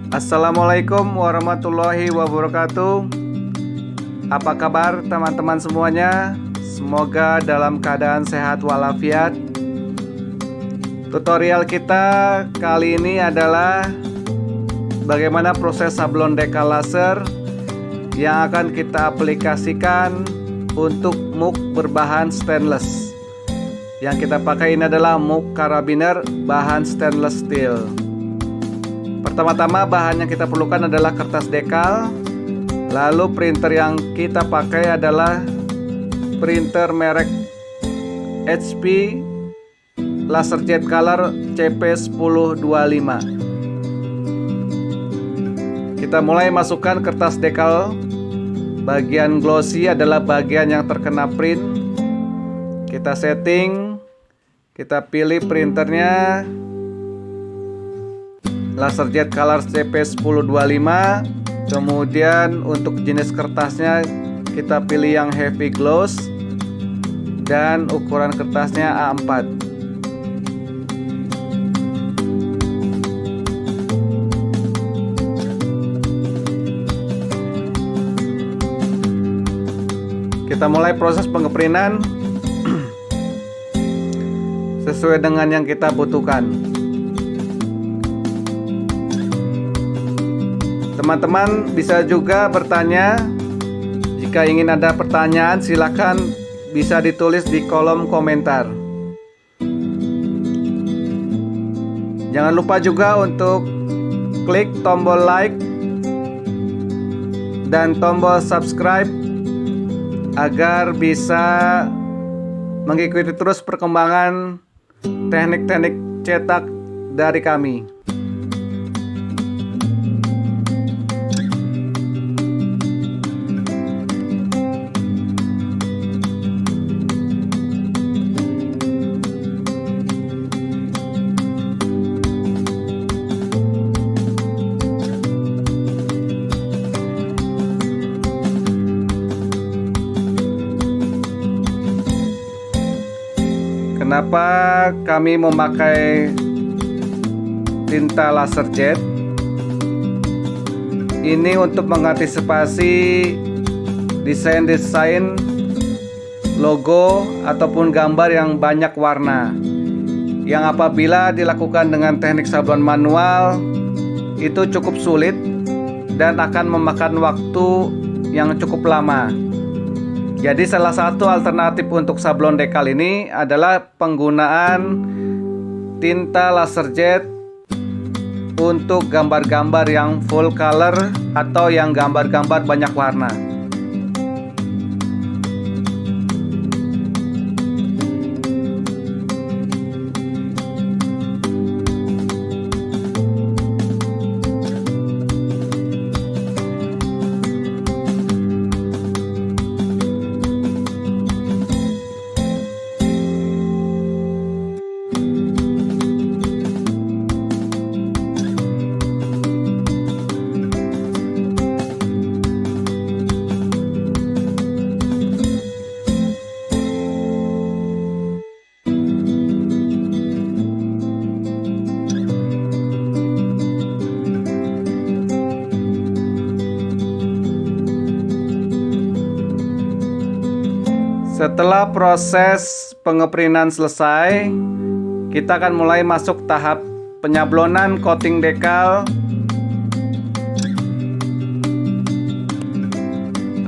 Assalamualaikum warahmatullahi wabarakatuh. Apa kabar teman-teman semuanya? Semoga dalam keadaan sehat walafiat. Tutorial kita kali ini adalah bagaimana proses sablon dekal laser yang akan kita aplikasikan untuk muk berbahan stainless. Yang kita pakai ini adalah muk karabiner bahan stainless steel. Pertama-tama bahan yang kita perlukan adalah kertas dekal. Lalu printer yang kita pakai adalah printer merek HP LaserJet Color CP1025. Kita mulai masukkan kertas dekal. Bagian glossy adalah bagian yang terkena print. Kita setting. Kita pilih printernya LaserJet Color CP1025. Kemudian untuk jenis kertasnya kita pilih yang heavy gloss dan ukuran kertasnya A4. Kita mulai proses pengeprinan sesuai dengan yang kita butuhkan. Teman-teman bisa juga bertanya. Jika ingin ada pertanyaan, silakan bisa ditulis di kolom komentar. Jangan lupa juga untuk klik tombol like dan tombol subscribe agar bisa mengikuti terus perkembangan teknik-teknik cetak dari kami. Kenapa kami memakai tinta LaserJet? Ini untuk mengantisipasi desain-desain logo ataupun gambar yang banyak warna, yang apabila dilakukan dengan teknik sablon manual itu cukup sulit dan akan memakan waktu yang cukup lama. Jadi salah satu alternatif untuk sablon dekal ini adalah penggunaan tinta LaserJet untuk gambar-gambar yang full color atau yang gambar-gambar banyak warna. Setelah proses pengeprinan selesai, kita akan mulai masuk tahap penyablonan coating dekal.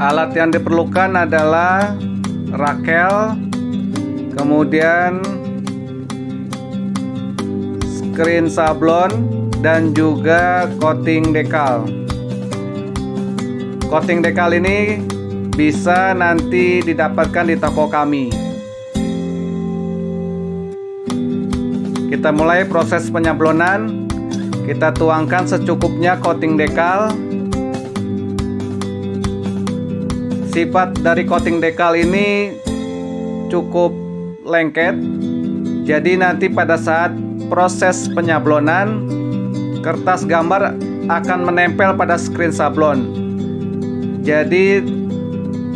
Alat yang diperlukan adalah rakel, kemudian screen sablon, dan juga coating dekal. Coating dekal ini bisa nanti didapatkan di toko kami. Kita mulai proses penyablonan. Kita tuangkan secukupnya coating dekal. Sifat dari coating dekal ini cukup lengket. Jadi nanti pada saat proses penyablonan, kertas gambar akan menempel pada screen sablon. Jadi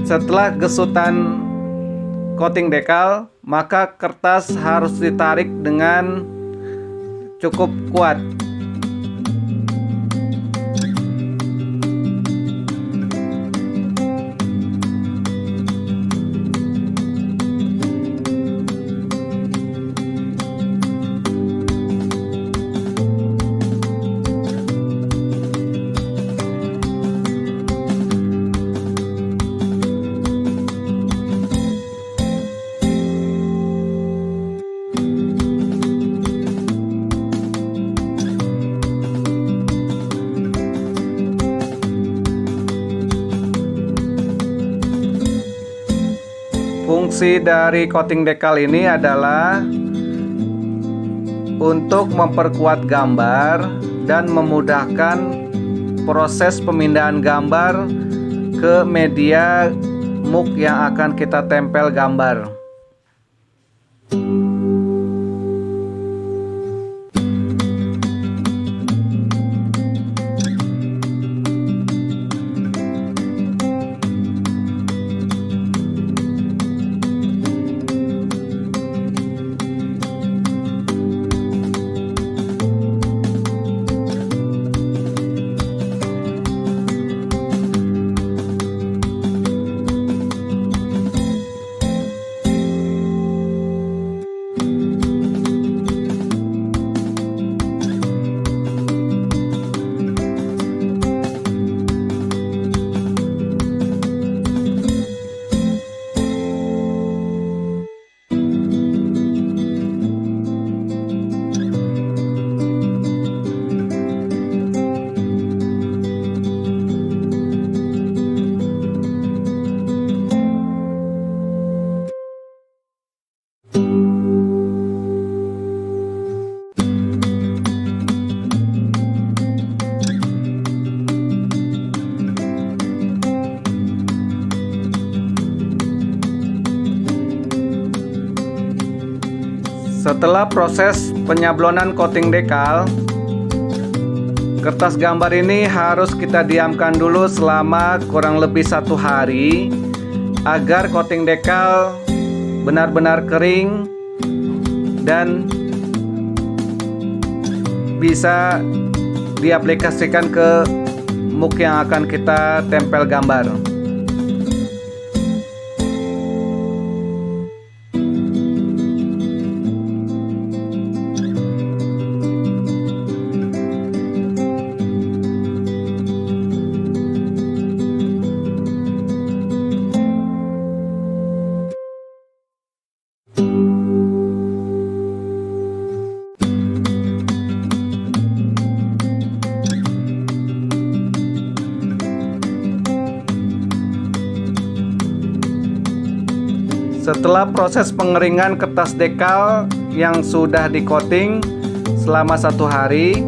setelah gesutan coating dekal, maka kertas harus ditarik dengan cukup kuat. Fungsi dari coating dekal ini adalah untuk memperkuat gambar dan memudahkan proses pemindahan gambar ke media muk yang akan kita tempel gambar. Setelah proses penyablonan coating dekal, kertas gambar ini harus kita diamkan dulu selama kurang lebih 1 hari agar coating dekal benar-benar kering dan bisa diaplikasikan ke muk yang akan kita tempel gambar. Setelah proses pengeringan kertas dekal yang sudah di-coating selama 1 hari,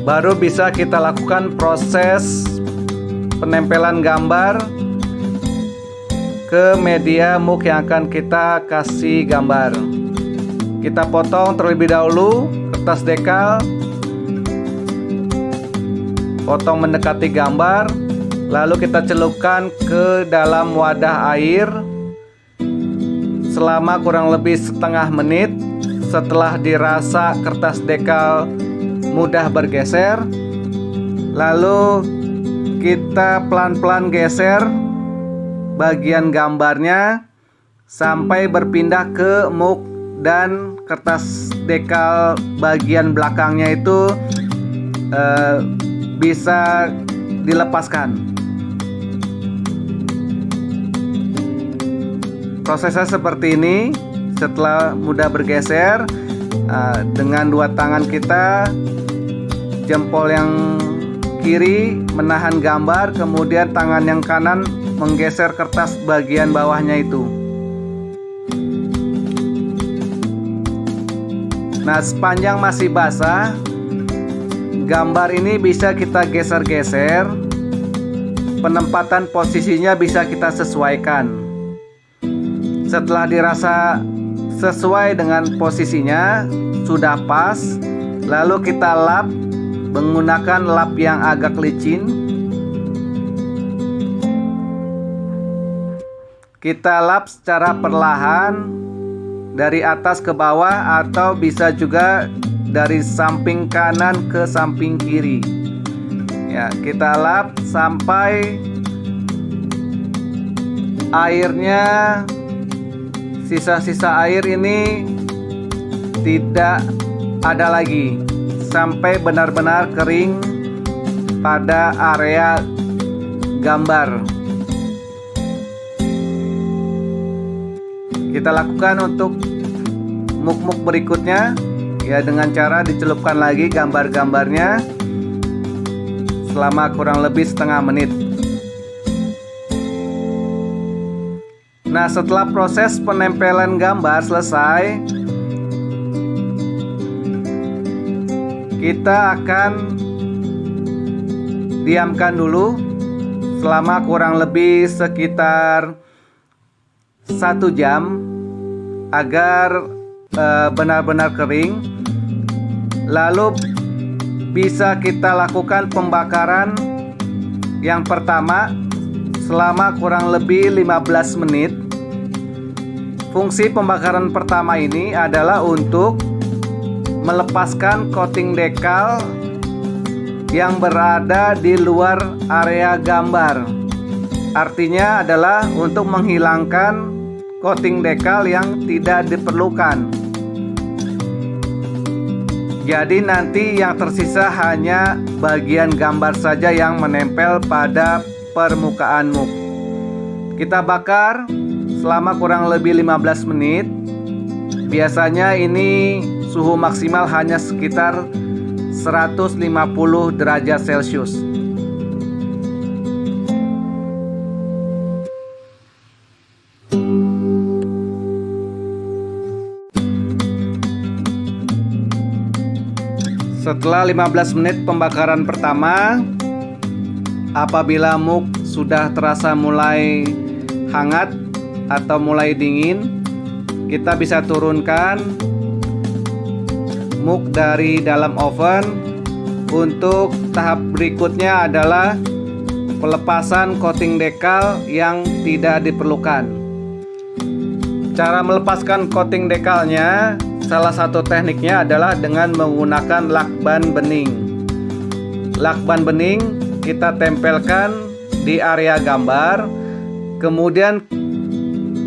baru bisa kita lakukan proses penempelan gambar ke media muk yang akan kita kasih gambar. Kita potong terlebih dahulu kertas dekal, potong mendekati gambar, lalu kita celupkan ke dalam wadah air selama kurang lebih setengah menit. Setelah dirasa kertas dekal mudah bergeser, lalu kita pelan-pelan geser bagian gambarnya sampai berpindah ke muk dan kertas dekal bagian belakangnya itu bisa dilepaskan. Prosesnya seperti ini. Setelah mudah bergeser, dengan 2 tangan kita, jempol yang kiri menahan gambar, kemudian tangan yang kanan menggeser kertas bagian bawahnya itu. Nah, sepanjang masih basah, gambar ini bisa kita geser-geser, penempatan posisinya bisa kita sesuaikan. Setelah dirasa sesuai dengan posisinya, sudah pas, lalu kita lap menggunakan lap yang agak licin. Kita lap secara perlahan dari atas ke bawah, atau bisa juga dari samping kanan ke samping kiri. Ya, kita lap sampai airnya, sisa-sisa air ini tidak ada lagi, sampai benar-benar kering pada area gambar. Kita lakukan untuk muk-muk berikutnya, ya, dengan cara dicelupkan lagi gambar-gambarnya selama kurang lebih setengah menit. Nah, setelah proses penempelan gambar selesai, kita akan diamkan dulu selama kurang lebih sekitar 1 jam agar benar-benar kering. Lalu bisa kita lakukan pembakaran yang pertama selama kurang lebih 15 menit. Fungsi pembakaran pertama ini adalah untuk melepaskan coating dekal yang berada di luar area gambar. Artinya adalah untuk menghilangkan coating dekal yang tidak diperlukan. Jadi nanti yang tersisa hanya bagian gambar saja yang menempel pada permukaan muk. Kita bakar selama kurang lebih 15 menit. Biasanya ini suhu maksimal hanya sekitar 150 derajat Celcius. Setelah 15 menit pembakaran pertama, apabila muk sudah terasa mulai hangat atau mulai dingin, kita bisa turunkan muk dari dalam oven. Untuk tahap berikutnya adalah pelepasan coating dekal yang tidak diperlukan. Cara melepaskan coating dekalnya, salah satu tekniknya adalah dengan menggunakan lakban bening. Lakban bening kita tempelkan di area gambar, kemudian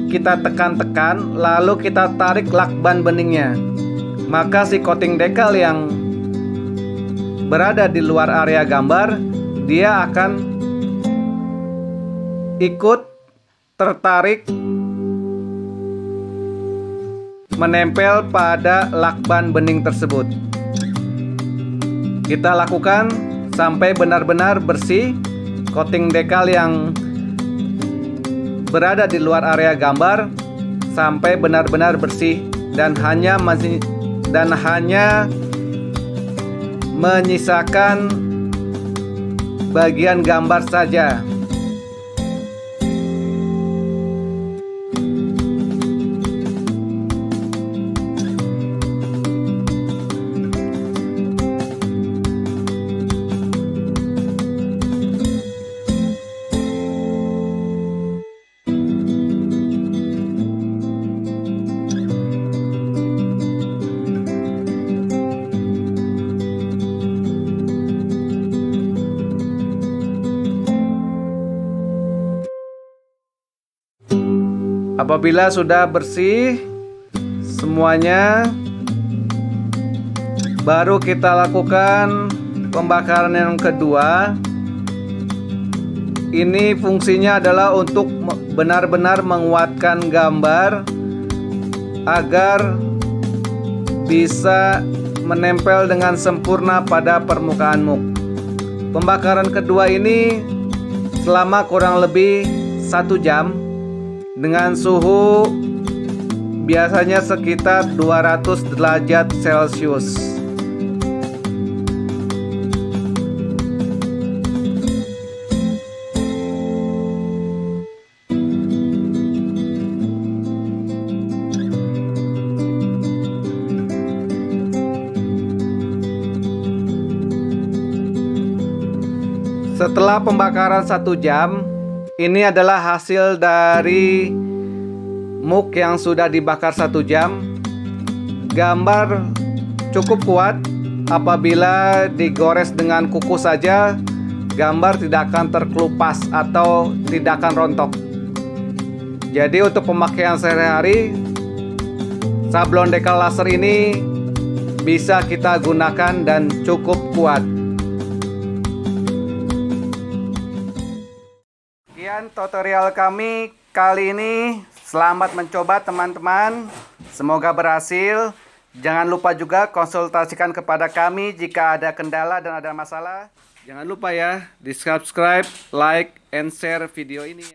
kita tekan-tekan, lalu kita tarik lakban beningnya. Maka si coating dekal yang berada di luar area gambar, dia akan ikut tertarik menempel pada lakban bening tersebut. Kita lakukan sampai benar-benar bersih coating dekal yang berada di luar area gambar, sampai benar-benar bersih dan hanya menyisakan bagian gambar saja. Apabila sudah bersih semuanya, baru kita lakukan pembakaran yang kedua. Ini fungsinya adalah untuk benar-benar menguatkan gambar agar bisa menempel dengan sempurna pada permukaan muk. Pembakaran kedua ini selama kurang lebih 1 jam dengan suhu biasanya sekitar 200 derajat Celcius. Setelah pembakaran 1 jam, ini adalah hasil dari muk yang sudah dibakar 1 jam. Gambar cukup kuat. Apabila digores dengan kuku saja, gambar tidak akan terkelupas atau tidak akan rontok. Jadi untuk pemakaian sehari-hari, sablon dekal laser ini bisa kita gunakan dan cukup kuat. Sekian tutorial kami kali ini. Selamat mencoba teman-teman. Semoga berhasil. Jangan lupa juga konsultasikan kepada kami jika ada kendala dan ada masalah. Jangan lupa ya, di subscribe, like, and share video ini.